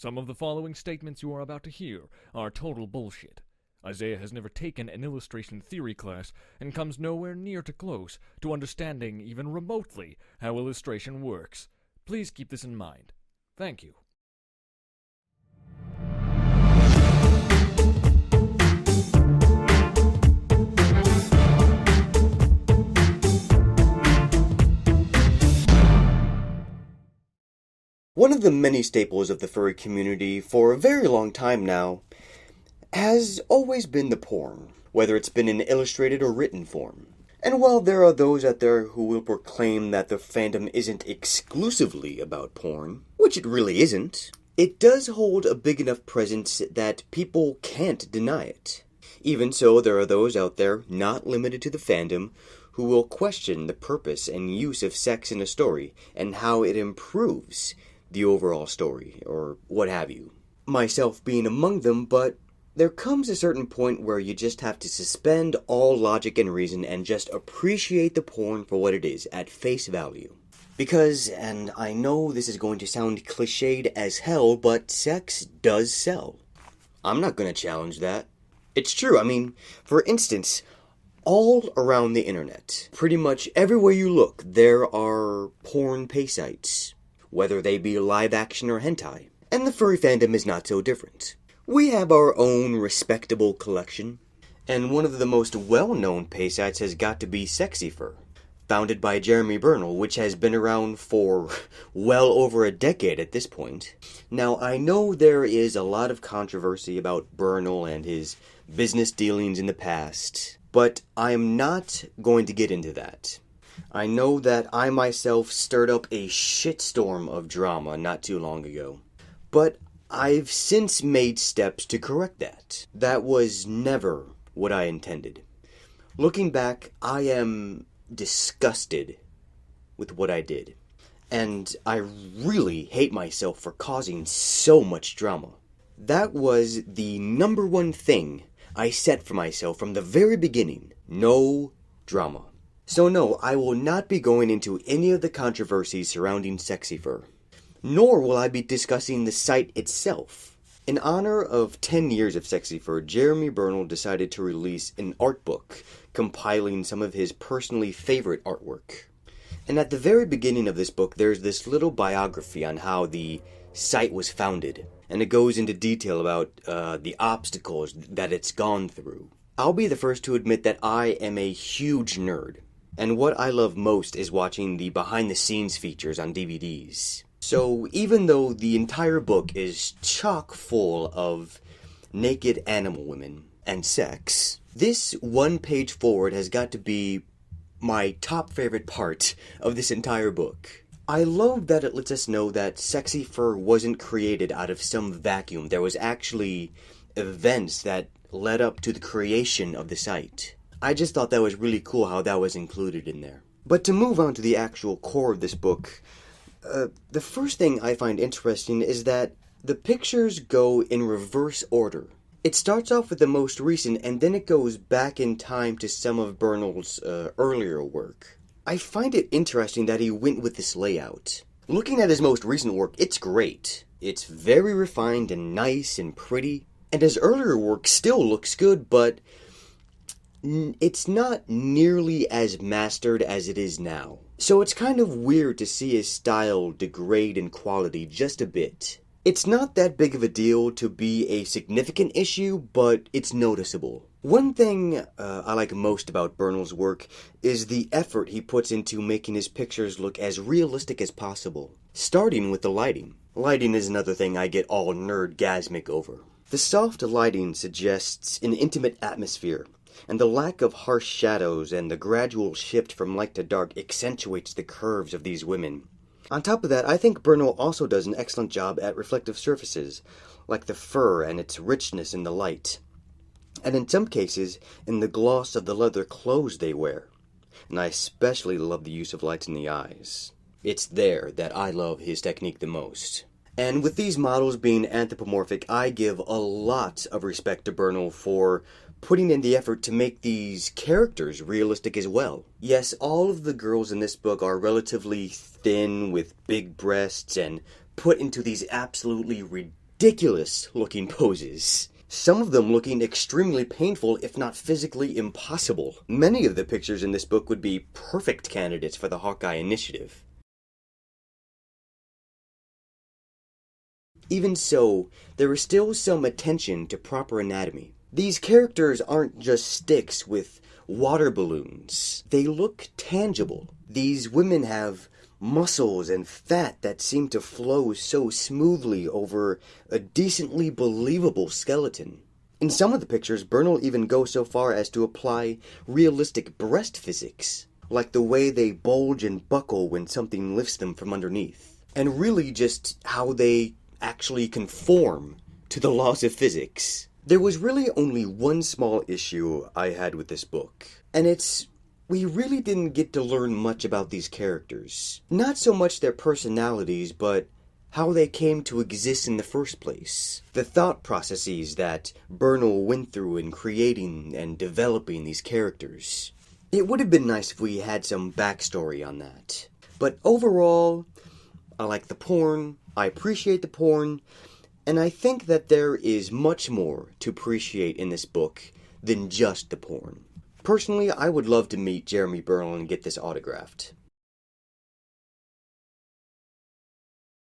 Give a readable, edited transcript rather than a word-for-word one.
Some of the following statements you are about to hear are total bullshit. Isaiah has never taken an illustration theory class and comes nowhere near to close to understanding even remotely how illustration works. Please keep this in mind. Thank you. One of the many staples of the furry community for a very long time now has always been the porn, whether it's been in illustrated or written form. And while there are those out there who will proclaim that the fandom isn't exclusively about porn, which it really isn't, it does hold a big enough presence that people can't deny it. Even so, there are those out there, not limited to the fandom, who will question the purpose and use of sex in a story and how it improves the overall story, or what have you. Myself being among them, but there comes a certain point where you just have to suspend all logic and reason and just appreciate the porn for what it is, at face value. Because, and I know this is going to sound cliched as hell, but sex does sell. I'm not going to challenge that. It's true. I mean, for instance, all around the internet, pretty much everywhere you look, there are porn pay sites, whether they be live action or hentai. And the furry fandom is not so different. We have our own respectable collection, and one of the most well-known pay sites has got to be SexyFur, founded by Jeremy Bernal, which has been around for well over a decade at this point. Now, I know there is a lot of controversy about Bernal and his business dealings in the past, but I'm not going to get into that. I know that I myself stirred up a shitstorm of drama not too long ago, but I've since made steps to correct that. That was never what I intended. Looking back, I am disgusted with what I did, and I really hate myself for causing so much drama. That was the number one thing I set for myself from the very beginning. No drama. So no, I will not be going into any of the controversies surrounding SexyFur, nor will I be discussing the site itself. In honor of 10 years of SexyFur, Jeremy Bernal decided to release an art book compiling some of his personally favorite artwork. And at the very beginning of this book, there's this little biography on how the site was founded, and it goes into detail about the obstacles that it's gone through. I'll be the first to admit that I am a huge nerd, and what I love most is watching the behind-the-scenes features on DVDs. So even though the entire book is chock full of naked animal women and sex, this one page forward has got to be my top favorite part of this entire book. I love that it lets us know that SexyFur wasn't created out of some vacuum. There was actually events that led up to the creation of the site. I just thought that was really cool how that was included in there. But to move on to the actual core of this book, the first thing I find interesting is that the pictures go in reverse order. It starts off with the most recent, and then it goes back in time to some of Bernal's earlier work. I find it interesting that he went with this layout. Looking at his most recent work, it's great. It's very refined and nice and pretty, and his earlier work still looks good, but it's not nearly as mastered as it is now. So it's kind of weird to see his style degrade in quality just a bit. It's not that big of a deal to be a significant issue, but it's noticeable. One thing I like most about Bernal's work is the effort he puts into making his pictures look as realistic as possible, starting with the lighting. Lighting is another thing I get all nerdgasmic over. The soft lighting suggests an intimate atmosphere, and the lack of harsh shadows and the gradual shift from light to dark accentuates the curves of these women. On top of that, I think Bernal also does an excellent job at reflective surfaces, like the fur and its richness in the light, and in some cases, in the gloss of the leather clothes they wear. And I especially love the use of light in the eyes. It's there that I love his technique the most. And with these models being anthropomorphic, I give a lot of respect to Bernal for putting in the effort to make these characters realistic as well. Yes, all of the girls in this book are relatively thin with big breasts and put into these absolutely ridiculous ridiculous looking poses. Some of them looking extremely painful, if not physically impossible. Many of the pictures in this book would be perfect candidates for the Hawkeye Initiative. Even so, there is still some attention to proper anatomy. These characters aren't just sticks with water balloons. They look tangible. These women have muscles and fat that seem to flow so smoothly over a decently believable skeleton. In some of the pictures, Bernal even goes so far as to apply realistic breast physics, like the way they bulge and buckle when something lifts them from underneath, and really just how they actually conform to the laws of physics. There was really only one small issue I had with this book, and it's we really didn't get to learn much about these characters. Not so much their personalities, but how they came to exist in the first place. The thought processes that Bernal went through in creating and developing these characters. It would have been nice if we had some backstory on that. But overall, I like the porn, I appreciate the porn, and I think that there is much more to appreciate in this book than just the porn. Personally, I would love to meet Jeremy Bernal and get this autographed.